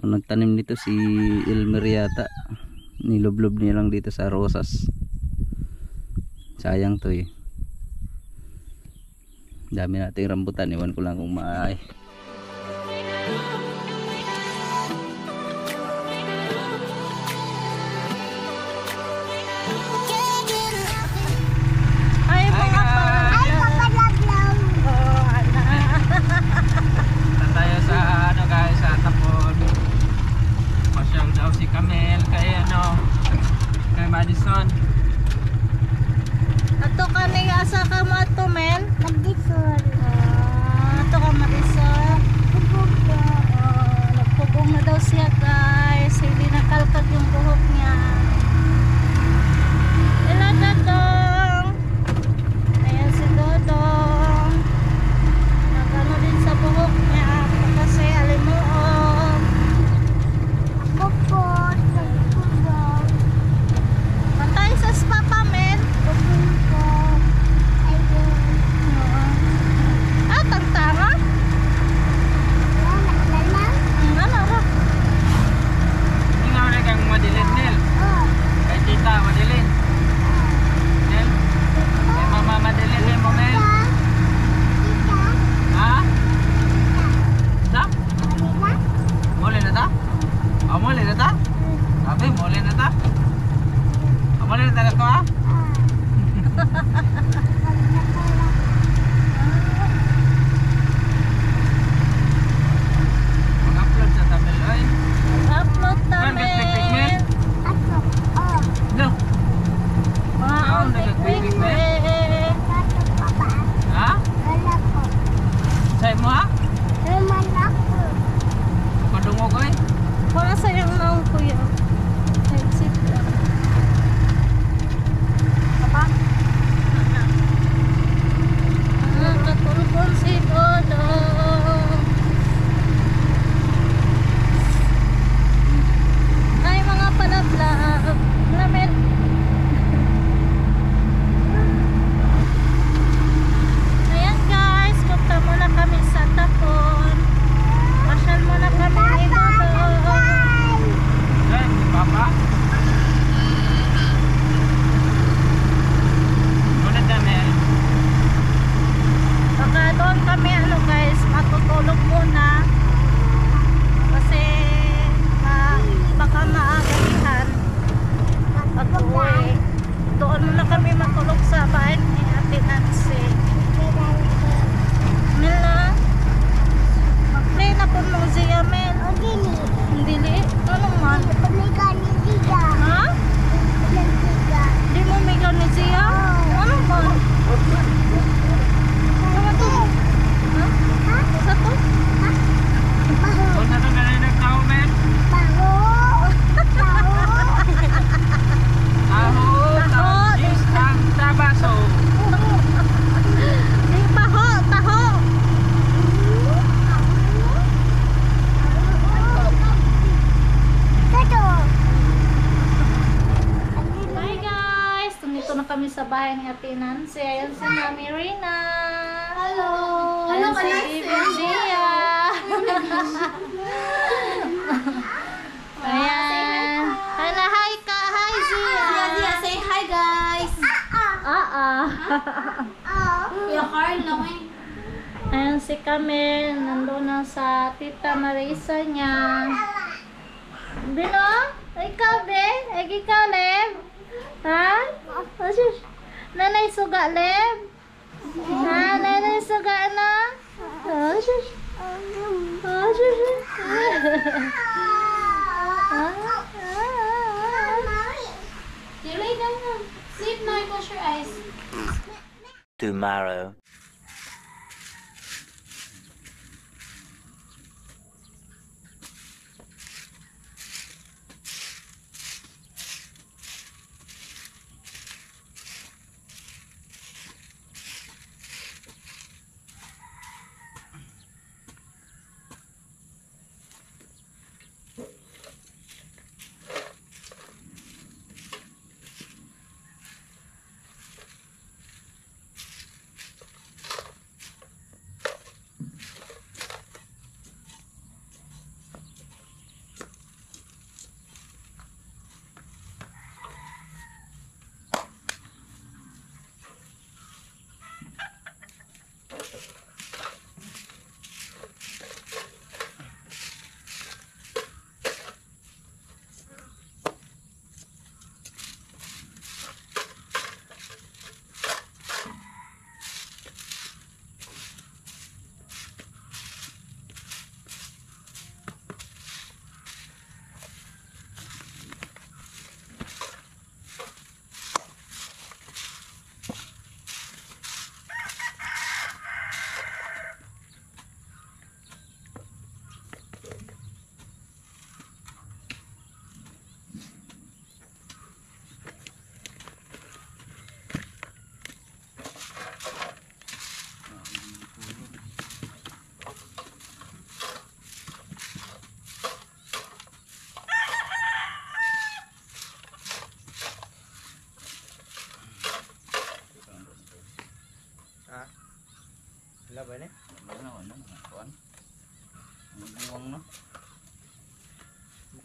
nagtanim nito si Elmer yata. Nilublob niya lang dito sa rosas. Sayang to eh. Dami nating rambutan, iwan ko lang kung maay. Si Camel kay kay Madison. Ato kani asa ka mo ato men? Madison. Ato ka Madison. Nagpugong na daw siya guys. Hindi nakalkag yung buhok niya. Hello Dodong. Ayan si Dodong. Nagano din sa buhok niya kasi alimuot. Matay sa spa pa men. Tantanga. Hindi nga ulit kang madilin Nel. Kay tita madilin Nel. Kay mama madilin Nel mo Nel. Ha? Ta? Muli na ta? Muli na ta? Sabi muli na ta? Muli na ta ko ha? Mag-upload sa Tamil ay. Upload namin. No. Wow, nagpipig na ha? Sa'yo mo ha? Padungog ay. Wala sayang naong kuya. Exit lang. Apa? Katulpon si Dodong. Ay mga palablab. Lamin. Ayan guys, punta muna kami sa Tapon. Pasyal muna kami ni Dodong. Yan, papa. Muna Tamil. Baka doon kami guys, matutulog muna. Kasi baka maagahan. Pag uwi, doon muna kami matulog sa bahay ni Ate Nancy. Mila, mag-play na po mong siya, men. Hindi. Ano man? Ha? Di mo may gani siya? Ano man? Ano to? Ha? Sa to? Kung sa ito ganun nagtao, men? Taho, is ang tabaso. Di taho. Hi guys! Tumito na kami sa bahay ni Ate Nancy. Ayan si Mami Rina. Hello! Ayan si Bibi Zia. Ayan. Hi ka. Hi Zia. Say hi guys. Yung card lang eh. Ayan si Camel. Nandun na sa Tita Marisa niya. Bino? Ikaw, be? Ikaw, Leb? Ha? Asus. Nanay suga, Leb? Ha? Nanay suga na? Asus. Asus. You lay down now. Sleep now, close your eyes. Tomorrow.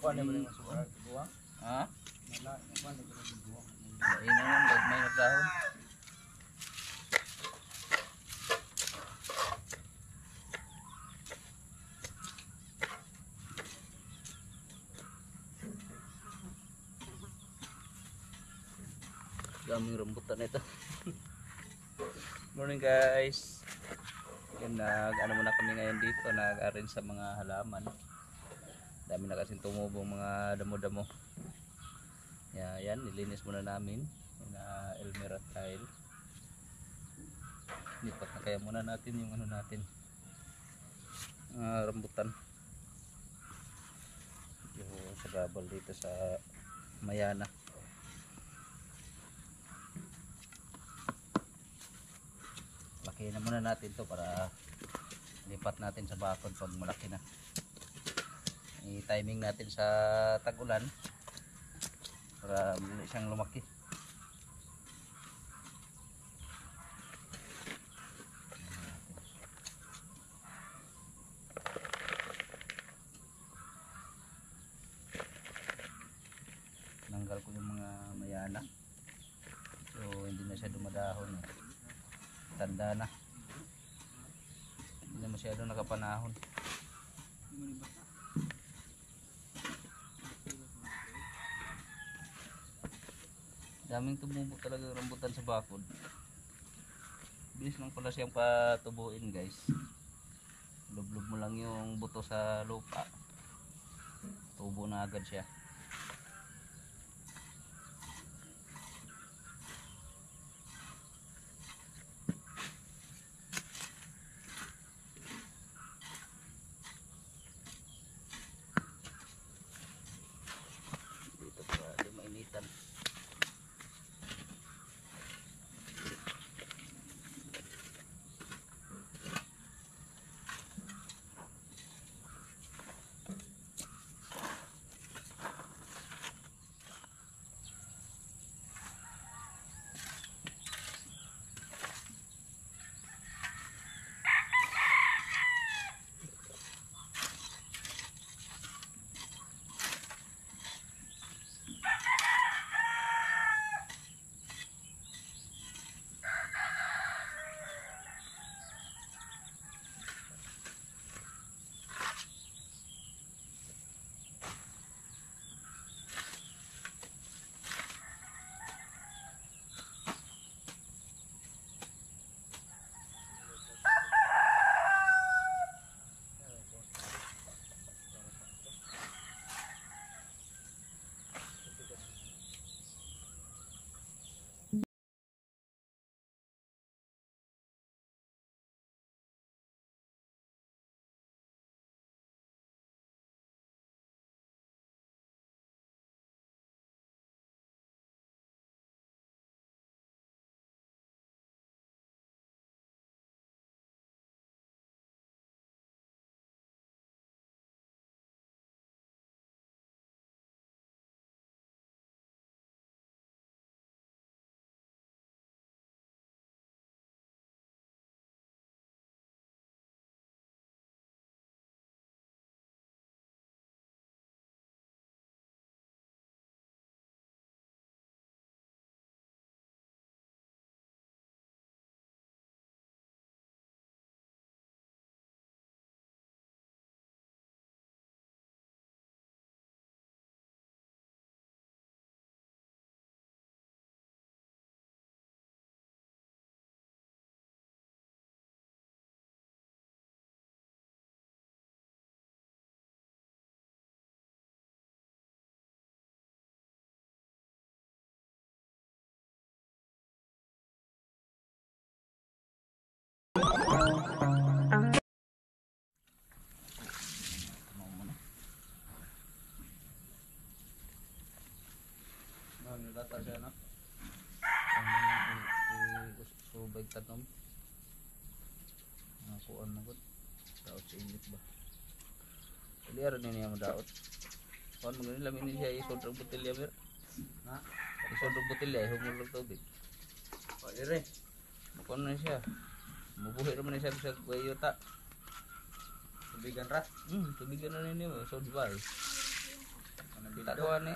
Kuan na ba yung masubuan? Ha? Lain na lang, gagmay na dahon. Daming rambutan nito. Morning guys. Yan, ano muna kami ngayon dito, nag-arrange sa mga halaman. Dami na kasing tumubong mga damo-damo. Yan, nilinis muna namin. Yung Elmira tile. Lipat na kaya muna natin yung ano natin. Rambutan. Yung sa gabal dito sa Mayana. Laki na muna natin to para lipat natin sa bakod pag malaki na. I-timing natin sa tag-ulan para muli siyang lumaki. Nanggal ko yung mga mayana. So hindi na siya dumadahon. Tanda na. Hindi na masyado nakapanahon. Daming tumubo talaga rambutan sa bakod. Bilis lang pala siyang patubuin guys. Lublob mo lang yung buto sa lupa. Tubo na agad siya. Dito pa di mainitan. Nilata siya no? Subay tanom. Nakuan mo gud. Daot sa init ba? Dili ara niya mo daot. Kuan mo ganun lamin niya isod og botelya mer. Ha? Isod og botelya humulog tubig. O dire. Kuan na siya. Mubuhi ra man siya sa kuwayota. Tubigan ra? Tubigan na ninyo. So di ba? Kita ko ani.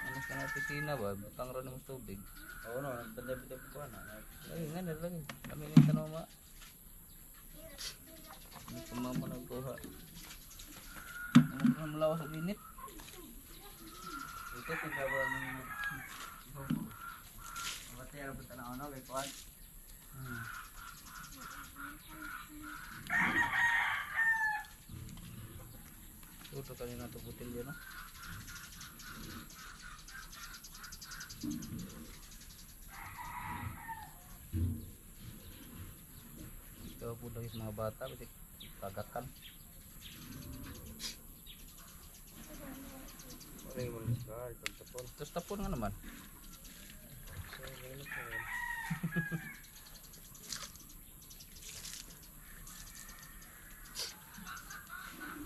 Ano sa mga pisina ba? Butang ron ng tubig. Oo no, nagtanda-tanda ko na. Ay, nga na lang. Kami ng tanoma. Hindi ko mama nagkuha. Ano ko malawa sa init? Ito tigaba ng matay ra buta na ano kay kuan. Ito kanina to butilya no. Ito po lagi sa mga bata, pati kagakan. Ore mo ni scar pagtapon. Tapos tapon nga naman. So, ganun po.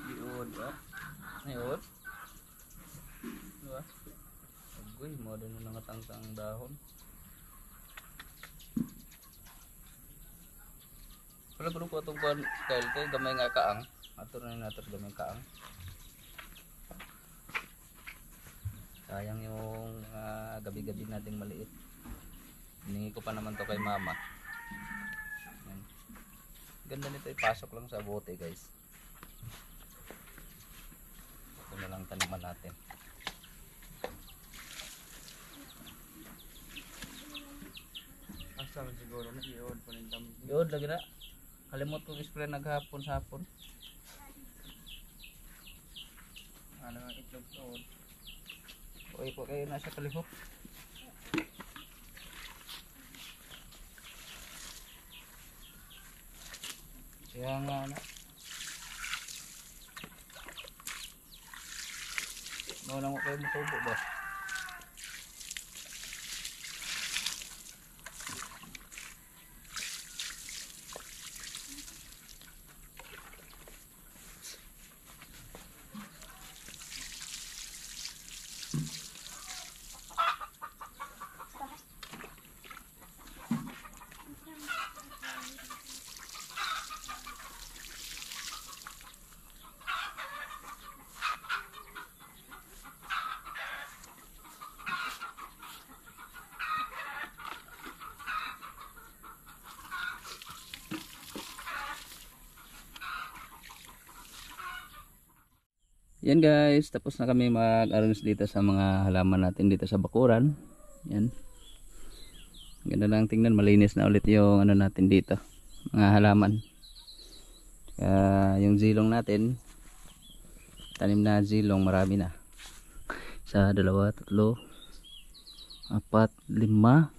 Diod ah. Diod. Diba? Agoy, mo din yung nangatang-tang dahon. Wala ko ko itong kuhan, Kyle, kay gamay nga kaang. Ato na natin gamay kaang. Sayang yung gabi-gabi nating maliit. Hiningi ko pa naman to kay mama. Yan. Ganda nito, ipasok lang sa bote guys. Ito na lang taniman natin. Asa man siguro na iod pa ning dami. Yun, lagi na. Kalimot ko ispray naghapon sa hapon. Ano nga itlog iod. Uy po kayo na sa kalihok. Kaya nga na. Wala mo kayo matubo ba? Yan guys, tapos na kami mag-arrange dito sa mga halaman natin dito sa bakuran. Yan. Ganda lang tingnan, malinis na ulit yung ano natin dito, mga halaman. Yung zilong natin, tanim na zilong, marami na. Isa, dalawa, tatlo, apat, lima.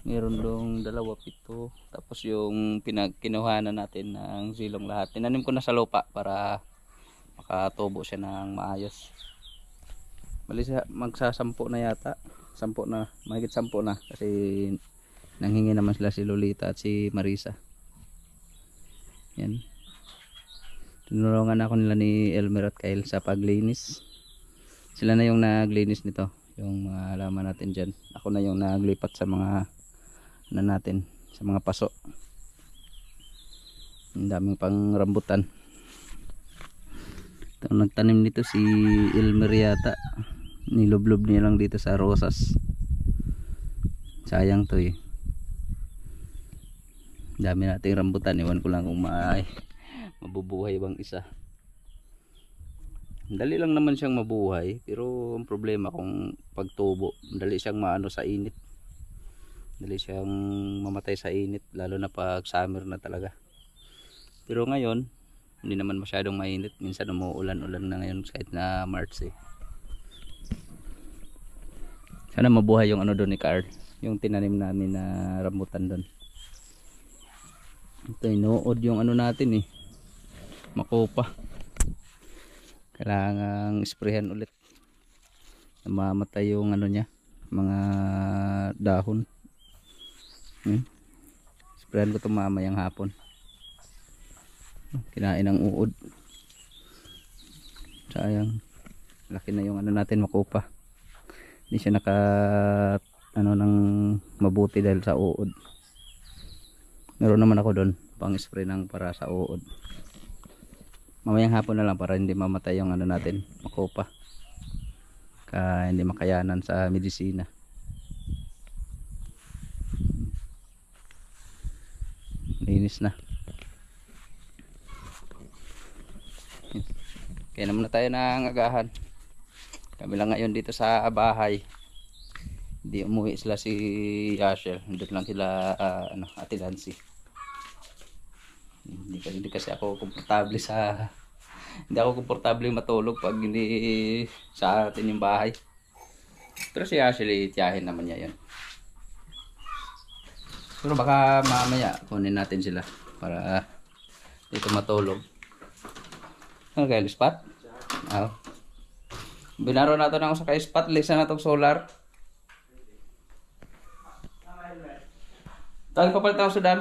Meron dong dalawa, pito. Tapos yung kinuhanan natin ng zilong lahat. Tinanim ko na sa lupa para makatubo siya ng maayos. Bali magsasampo na yata. Sampo na, mahigit 10 na kasi nanghingi naman sila si Lolita at si Marisa. Yan. Tinulungan ako nila ni Elmer at Kyle sa paglinis. Sila na yung naglinis nito, yung mga halaman natin dyan. Ako na yung naglipat sa mga ano natin, sa mga paso. Ang daming pang rambutan. Ito, nagtanim nito si Elmer yata. Nilublob niya lang dito sa rosas. Sayang to eh. Dami nating rambutan. Iwan ko lang kung mabubuhay bang isa. Dali lang naman siyang mabuhay. Pero ang problema kung pagtubo, dali siyang maano sa init. Dali siyang mamatay sa init. Lalo na pag summer na talaga. Pero ngayon hindi naman masyadong mainit. Minsan umuulan-ulan na ngayon kahit na March eh. Sana mabuhay yung ano doon ni Carl, yung tinanim namin na rambutan doon. Ito inuod yung ano natin eh, makopa. Kailangang sprayhan ulit. Namamatay yung ano niya, mga dahon. Sprayhan ko ito mamayang hapon. Kinain ng uod. Sayang, laki na yung ano natin, makopa. Hindi siya naka ano nang mabuti dahil sa uod. Meron naman ako doon pang spray ng para sa uod. Mamayang hapon na lang para hindi mamatay yung ano natin, makopa. Hindi makayanan sa medisina. Linis na. Kaya naman na tayo ng agahan. Kami lang ngayon dito sa bahay. Hindi umuwi sila si Yashel. Doon lang sila Ate Nancy. Hindi kasi ako komportable hindi ako komportable matulog pag hindi sa atin yung bahay. Pero si Yashel, tiyahin naman niya yun. Pero baka mamaya kunin natin sila para dito matulog. Ano kayo, spot? Oh. Binaro na ito na ako sa kay-spot. Lisa na itong solar. Tawag papalit ako sa dan.